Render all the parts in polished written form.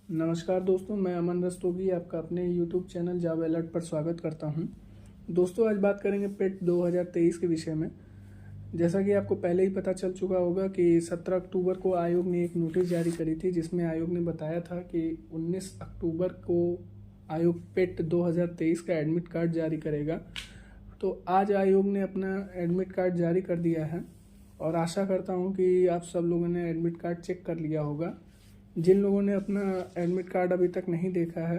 नमस्कार दोस्तों, मैं अमन रस्तोगी आपका अपने YouTube चैनल जॉब अलर्ट पर स्वागत करता हूं। दोस्तों, आज बात करेंगे पेट 2023 के विषय में। जैसा कि आपको पहले ही पता चल चुका होगा कि 17 अक्टूबर को आयोग ने एक नोटिस जारी करी थी, जिसमें आयोग ने बताया था कि 19 अक्टूबर को आयोग पेट 2023 का एडमिट कार्ड जारी करेगा। तो आज आयोग ने अपना एडमिट कार्ड जारी कर दिया है और आशा करता हूँ कि आप सब लोगों ने एडमिट कार्ड चेक कर लिया होगा। जिन लोगों ने अपना एडमिट कार्ड अभी तक नहीं देखा है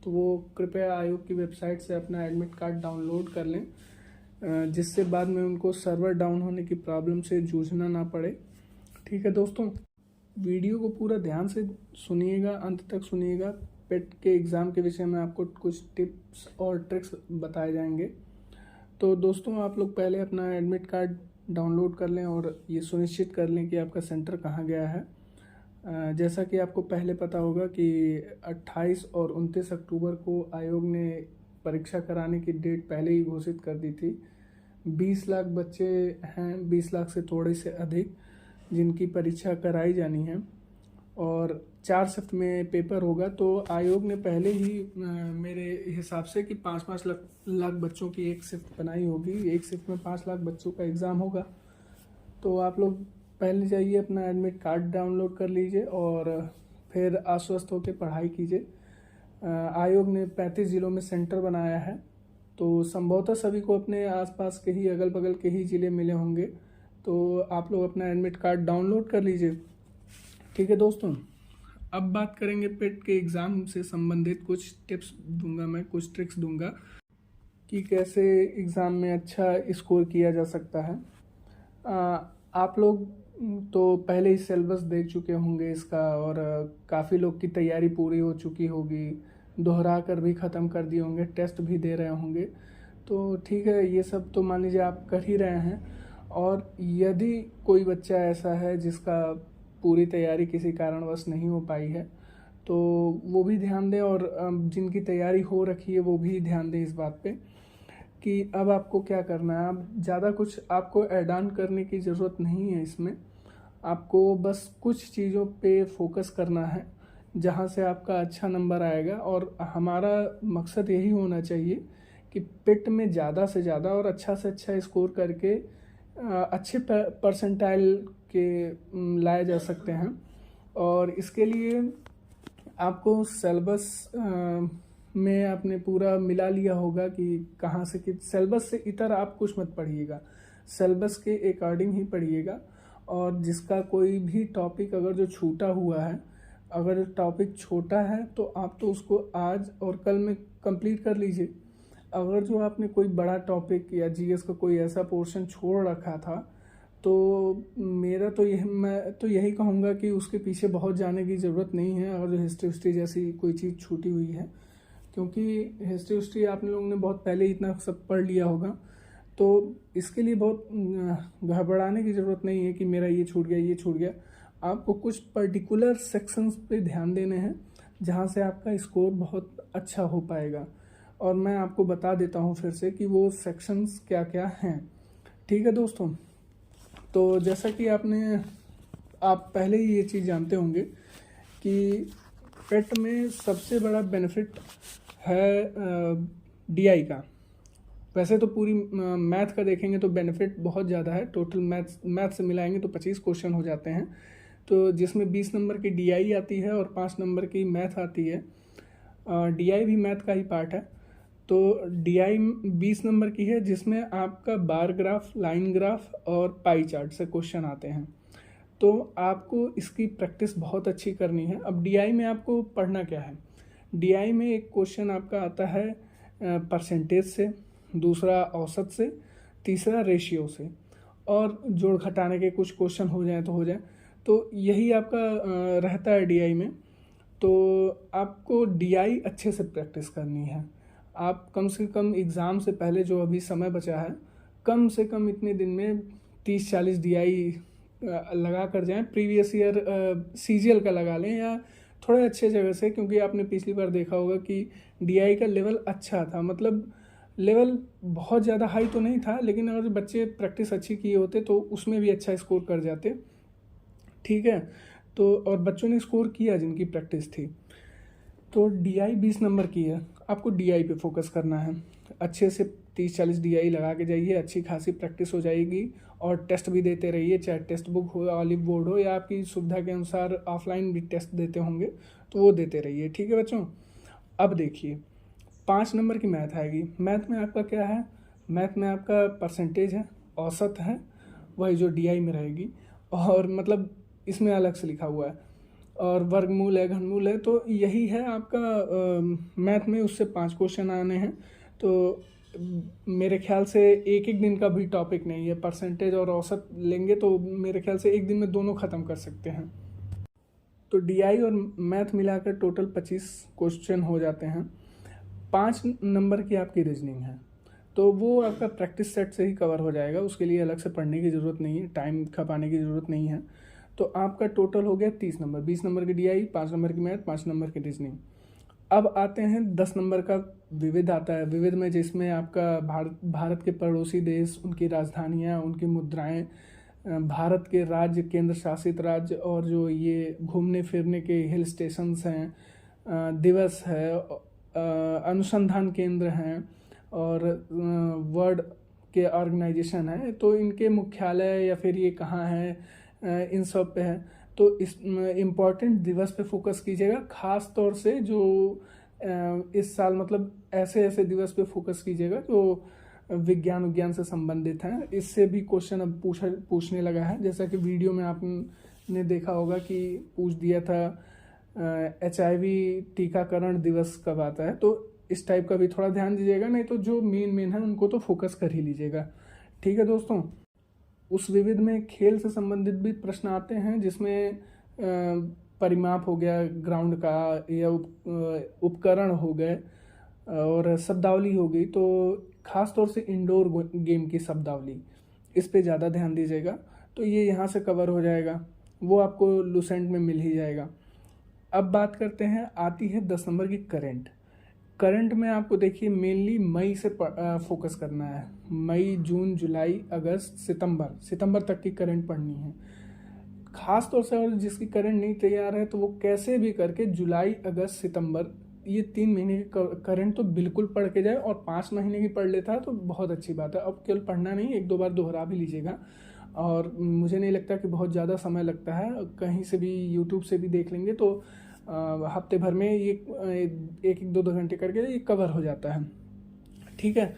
तो वो कृपया आयोग की वेबसाइट से अपना एडमिट कार्ड डाउनलोड कर लें, जिससे बाद में उनको सर्वर डाउन होने की प्रॉब्लम से जूझना ना पड़े। ठीक है दोस्तों, वीडियो को पूरा ध्यान से सुनिएगा, अंत तक सुनिएगा। पेट के एग्ज़ाम के विषय में आपको कुछ टिप्स और ट्रिक्स बताए जाएंगे। तो दोस्तों, आप लोग पहले अपना एडमिट कार्ड डाउनलोड कर लें और ये सुनिश्चित कर लें कि आपका सेंटर कहाँ गया है। जैसा कि आपको पहले पता होगा कि 28 और 29 अक्टूबर को आयोग ने परीक्षा कराने की डेट पहले ही घोषित कर दी थी। 20 लाख बच्चे हैं, 20 लाख से थोड़े से अधिक, जिनकी परीक्षा कराई जानी है और 4 शिफ्ट में पेपर होगा। तो आयोग ने पहले ही मेरे हिसाब से कि 5-5 लाख बच्चों की एक शिफ्ट बनाई होगी। एक शिफ्ट में 5 लाख बच्चों का एग्ज़ाम होगा। तो आप लोग पहले जाइए, अपना एडमिट कार्ड डाउनलोड कर लीजिए और फिर आश्वस्त होकर पढ़ाई कीजिए। आयोग ने 35 ज़िलों में सेंटर बनाया है, तो संभवतः सभी को अपने आसपास के ही, अगल बगल के ही ज़िले मिले होंगे। तो आप लोग अपना एडमिट कार्ड डाउनलोड कर लीजिए। ठीक है दोस्तों, अब बात करेंगे पेट के एग्ज़ाम से संबंधित कुछ टिप्स दूंगा, मैं कुछ ट्रिक्स दूंगा कि कैसे एग्ज़ाम में अच्छा स्कोर किया जा सकता है। आप लोग तो पहले ही सिलेबस देख चुके होंगे इसका और काफ़ी लोग की तैयारी पूरी हो चुकी होगी, दोहरा कर भी ख़त्म कर दिए होंगे, टेस्ट भी दे रहे होंगे। तो ठीक है, ये सब तो मान लीजिए आप कर ही रहे हैं। और यदि कोई बच्चा ऐसा है जिसका पूरी तैयारी किसी कारणवश नहीं हो पाई है, तो वो भी ध्यान दें, और जिनकी तैयारी हो रखी है वो भी ध्यान दें इस बात पे कि अब आपको क्या करना है। अब ज़्यादा कुछ आपको ऐड ऑन करने की ज़रूरत नहीं है इसमें। आपको बस कुछ चीज़ों पे फोकस करना है जहाँ से आपका अच्छा नंबर आएगा, और हमारा मकसद यही होना चाहिए कि पेट में ज़्यादा से ज़्यादा और अच्छा से अच्छा स्कोर करके अच्छे परसेंटाइल के लाए जा सकते हैं। और इसके लिए आपको सिलेबस में आपने पूरा मिला लिया होगा कि कहाँ से, कि सिलेबस से इतर आप कुछ मत पढ़िएगा, सिलेबस के अकॉर्डिंग ही पढ़िएगा। और जिसका कोई भी टॉपिक अगर जो छूटा हुआ है, अगर टॉपिक छोटा है तो आप तो उसको आज और कल में कंप्लीट कर लीजिए। अगर जो आपने कोई बड़ा टॉपिक या जीएस का कोई ऐसा पोर्शन छोड़ रखा था, तो मेरा तो मैं तो यही कहूँगा कि उसके पीछे बहुत जाने की ज़रूरत नहीं है। अगर जो हिस्ट्री जैसी कोई चीज़ छूटी हुई है, क्योंकि हिस्ट्री आप लोगों ने बहुत पहले इतना सब पढ़ लिया होगा, तो इसके लिए बहुत घबराने की ज़रूरत नहीं है कि मेरा ये छूट गया, ये छूट गया। आपको कुछ पर्टिकुलर सेक्शंस पे ध्यान देने हैं जहाँ से आपका स्कोर बहुत अच्छा हो पाएगा। और मैं आपको बता देता हूँ फिर से कि वो सेक्शंस क्या क्या हैं। ठीक है दोस्तों, तो जैसा कि आप पहले ही ये चीज़ जानते होंगे कि पेट में सबसे बड़ा बेनिफिट है डीआई का। वैसे तो पूरी मैथ का देखेंगे तो बेनिफिट बहुत ज़्यादा है। टोटल मैथ से मिलाएंगे तो 25 क्वेश्चन हो जाते हैं, तो जिसमें 20 नंबर की डीआई आती है और 5 नंबर की मैथ आती है। डीआई भी मैथ का ही पार्ट है। तो डीआई 20 नंबर की है, जिसमें आपका बार ग्राफ, लाइन ग्राफ और पाई चार्ट से क्वेश्चन आते हैं। तो आपको इसकी प्रैक्टिस बहुत अच्छी करनी है। अब डीआई में आपको पढ़ना क्या है। डीआई में एक क्वेश्चन आपका आता है परसेंटेज से, दूसरा औसत से, तीसरा रेशियो से, और जोड़ घटाने के कुछ क्वेश्चन हो जाए तो हो जाए। तो यही आपका रहता है डीआई में। तो आपको डीआई अच्छे से प्रैक्टिस करनी है। आप कम से कम एग्ज़ाम से पहले जो अभी समय बचा है, कम से कम इतने दिन में 30-40 डीआई लगा कर जाएं। प्रीवियस ईयर सीजीएल का लगा लें या थोड़े अच्छे जगह से, क्योंकि आपने पिछली बार देखा होगा कि डीआई का लेवल अच्छा था। मतलब लेवल बहुत ज़्यादा हाई तो नहीं था, लेकिन अगर बच्चे प्रैक्टिस अच्छी किए होते तो उसमें भी अच्छा स्कोर कर जाते। ठीक है, तो और बच्चों ने स्कोर किया जिनकी प्रैक्टिस थी। तो DI 20 नंबर की है, आपको DI पे फोकस करना है। अच्छे से 30-40 DI लगा के जाइए, अच्छी खासी प्रैक्टिस हो जाएगी। और टेस्ट भी देते रहिए, चाहे टेक्स्ट बुक हो, ऑलिव बोर्ड हो, या आपकी सुविधा के अनुसार ऑफलाइन भी टेस्ट देते होंगे तो वो देते रहिए। ठीक है बच्चों। अब देखिए 5 नंबर की मैथ आएगी। मैथ में आपका क्या है, मैथ में आपका परसेंटेज है, औसत है, वही जो DI में रहेगी। और मतलब इसमें अलग से लिखा हुआ है, और वर्गमूल है, घनमूल है, तो यही है आपका मैथ में। उससे 5 क्वेश्चन आने हैं। तो मेरे ख्याल से एक एक दिन का भी टॉपिक नहीं है, परसेंटेज और औसत लेंगे तो मेरे ख्याल से एक दिन में दोनों ख़त्म कर सकते हैं। तो DI और मैथ मिलाकर टोटल 25 क्वेश्चन हो जाते हैं। 5 नंबर की आपकी रीजनिंग है, तो वो आपका प्रैक्टिस सेट से ही कवर हो जाएगा, उसके लिए अलग से पढ़ने की ज़रूरत नहीं है, टाइम खपाने की ज़रूरत नहीं है। तो आपका टोटल हो गया 30 नंबर, 20 नंबर की DI, 5 नंबर की मैथ, 5 नंबर की रीजनिंग। अब आते हैं 10 नंबर का विविध आता है। विविध में जिसमें आपका भारत के पड़ोसी देश, उनकी राजधानियाँ, उनकी मुद्राएं, भारत के राज्य, केंद्र शासित राज्य, और जो ये घूमने फिरने के हिल स्टेशंस हैं, दिवस है, अनुसंधान केंद्र हैं, और वर्ल्ड के ऑर्गेनाइजेशन है, तो इनके मुख्यालय या फिर ये कहाँ है, इन सब पे है। तो इस इम्पॉर्टेंट दिवस पे फोकस कीजिएगा, खास तौर से जो इस साल मतलब ऐसे ऐसे दिवस पे फोकस कीजिएगा जो विज्ञान से संबंधित हैं। इससे भी क्वेश्चन अब पूछने लगा है, जैसा कि वीडियो में आपने देखा होगा कि पूछ दिया था HIV टीकाकरण दिवस कब आता है। तो इस टाइप का भी थोड़ा ध्यान दीजिएगा, नहीं तो जो मेन है उनको तो फोकस कर ही लीजिएगा। ठीक है दोस्तों। उस विविध में खेल से संबंधित भी प्रश्न आते हैं, जिसमें परिमाप हो गया ग्राउंड का, या उपकरण हो गए, और शब्दावली हो गई। तो खास तौर से इंडोर गेम की शब्दावली, इस पे ज़्यादा ध्यान दीजिएगा। तो ये यहाँ से कवर हो जाएगा, वो आपको लुसेंट में मिल ही जाएगा। अब बात करते हैं, आती है 10 नंबर की करंट में आपको देखिए मेनली मई से फोकस करना है। मई, जून, जुलाई, अगस्त, सितंबर तक की करंट पढ़नी है खास तौर से। और जिसकी करंट नहीं तैयार है तो वो कैसे भी करके जुलाई, अगस्त, सितंबर, ये 3 महीने की करंट तो बिल्कुल पढ़ के जाए। और 5 महीने की पढ़ लेता है तो बहुत अच्छी बात है। अब केवल पढ़ना नहीं, 1-2 बार दोहरा भी लीजिएगा। और मुझे नहीं लगता कि बहुत ज़्यादा समय लगता है, कहीं से भी यूट्यूब से भी देख लेंगे तो हफ्ते भर में ये 1-2 घंटे करके ये कवर हो जाता है। ठीक है।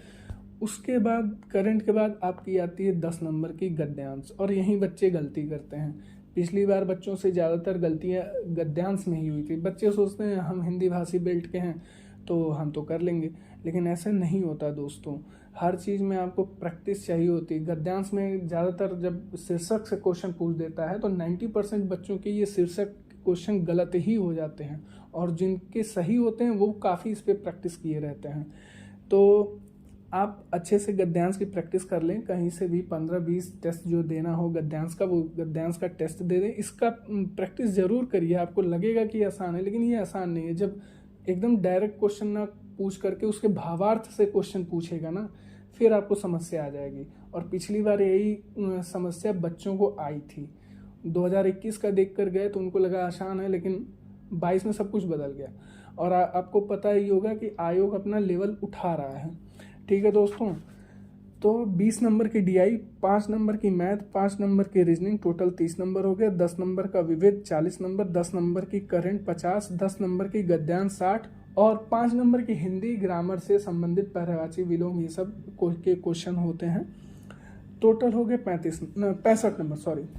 उसके बाद करंट के बाद आपकी आती है 10 नंबर की गद्यांश, और यहीं बच्चे गलती करते हैं। पिछली बार बच्चों से ज़्यादातर गलतियाँ गद्यांश में ही हुई थी। बच्चे सोचते हैं हम हिंदी भाषी बेल्ट के हैं तो हम तो कर लेंगे, लेकिन ऐसा नहीं होता दोस्तों। हर चीज़ में आपको प्रैक्टिस चाहिए होती है। गद्यांश में ज़्यादातर जब शीर्षक से क्वेश्चन पूछ देता है तो 90% बच्चों के ये शीर्षक क्वेश्चन गलत ही हो जाते हैं, और जिनके सही होते हैं वो काफ़ी इस पर प्रैक्टिस किए रहते हैं। तो आप अच्छे से गद्यांश की प्रैक्टिस कर लें, कहीं से भी 15-20 टेस्ट जो देना हो गद्यांश का, वो गद्यांश का टेस्ट दे दें। इसका प्रैक्टिस ज़रूर करिए। आपको लगेगा कि आसान है, लेकिन ये आसान नहीं है। जब एकदम डायरेक्ट क्वेश्चन ना पूछ करके उसके भावार्थ से क्वेश्चन पूछेगा ना, फिर आपको समस्या आ जाएगी। और पिछली बार यही समस्या बच्चों को आई थी। 2021 का देख कर गए तो उनको लगा आसान है, लेकिन 22 में सब कुछ बदल गया। और आपको पता ही होगा कि आयोग अपना लेवल उठा रहा है। ठीक है दोस्तों। तो 20 नंबर की DI, 5 नंबर की मैथ, 5 नंबर की रीजनिंग, टोटल 30 नंबर हो गया। 10 नंबर का विविध 40 नंबर, 10 नंबर की करंट 50, 10 नंबर की गद्यांश 60, और 5 नंबर की हिंदी ग्रामर से संबंधित पर्यायवाची विलोम, ये सब के क्वेश्चन होते हैं। टोटल हो गए 65 नंबर, सॉरी।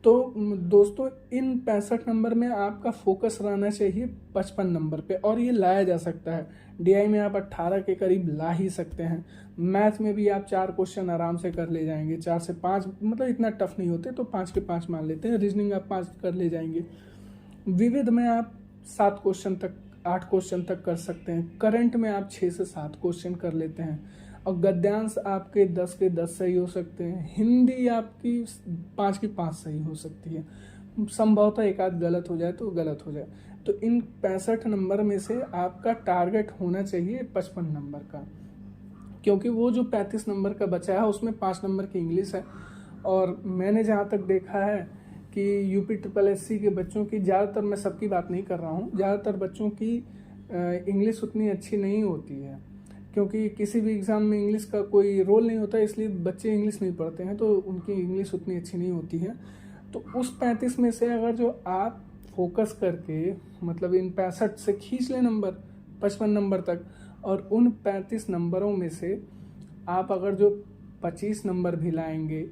तो दोस्तों इन 65 नंबर में आपका फोकस रहना चाहिए 55 नंबर पे, और ये लाया जा सकता है। DI में आप 18 के करीब ला ही सकते हैं। मैथ में भी आप 4 क्वेश्चन आराम से कर ले जाएंगे, 4 से 5, मतलब इतना टफ नहीं होते, तो 5 के 5 मान लेते हैं। रीजनिंग आप 5 कर ले जाएंगे। विविध में आप 7 क्वेश्चन तक, 8 क्वेश्चन तक कर सकते हैं। करंट में आप 6 से 7 क्वेश्चन कर लेते हैं, और गद्यांश आपके 10 के 10 सही हो सकते हैं। हिंदी आपकी 5 की 5 सही हो सकती है। संभवतः एक आध गलत हो जाए तो गलत हो जाए। तो इन 65 नंबर में से आपका टारगेट होना चाहिए 55 नंबर का, क्योंकि वो जो 35 नंबर का बचा है उसमें 5 नंबर की इंग्लिश है। और मैंने जहाँ तक देखा है कि यूपी ट्रिपल एससी के बच्चों की ज़्यादातर, मैं सबकी बात नहीं कर रहा हूँ, ज़्यादातर बच्चों की इंग्लिश उतनी अच्छी नहीं होती है, क्योंकि किसी भी एग्ज़ाम में इंग्लिश का कोई रोल नहीं होता, इसलिए बच्चे इंग्लिश नहीं पढ़ते हैं, तो उनकी इंग्लिश उतनी अच्छी नहीं होती है। तो उस 35 में से अगर जो आप फोकस करके, मतलब इन 65 से खींच लें नंबर 55 नंबर तक, और उन 35 नंबरों में से आप अगर जो 25 नंबर भी लाएंगे,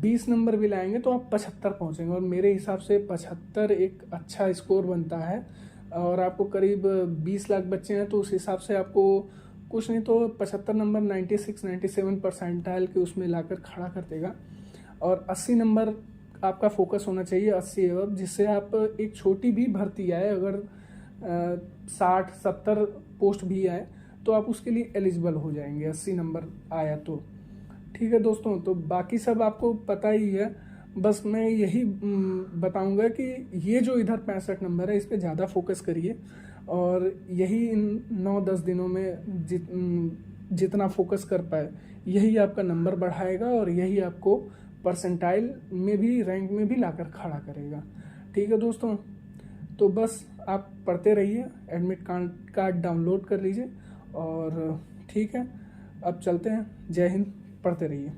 20 नंबर भी लाएंगे, तो आप 75 पहुंचेंगे। और मेरे हिसाब से 75 एक अच्छा स्कोर बनता है। और आपको करीब 20 लाख बच्चे हैं, तो उस हिसाब से आपको कुछ नहीं तो 75 नंबर 96-97 परसेंटाइल के उसमें लाकर खड़ा कर देगा। और 80 नंबर आपका फोकस होना चाहिए, 80 एवं, जिससे आप एक छोटी भी भर्ती आए, अगर 60-70 पोस्ट भी आए, तो आप उसके लिए एलिजिबल हो जाएंगे, 80 नंबर आया तो। ठीक है दोस्तों, तो बाकी सब आपको पता ही है। बस मैं यही बताऊंगा कि ये जो इधर 65 नंबर है, इस पर ज़्यादा फोकस करिए, और यही इन 9-10 दिनों में जितना फोकस कर पाए, यही आपका नंबर बढ़ाएगा, और यही आपको परसेंटाइल में भी, रैंक में भी लाकर खड़ा करेगा। ठीक है दोस्तों, तो बस आप पढ़ते रहिए, एडमिट कार्ड डाउनलोड कर लीजिए, और ठीक है, अब चलते हैं। जय हिंद, पढ़ते रहिए।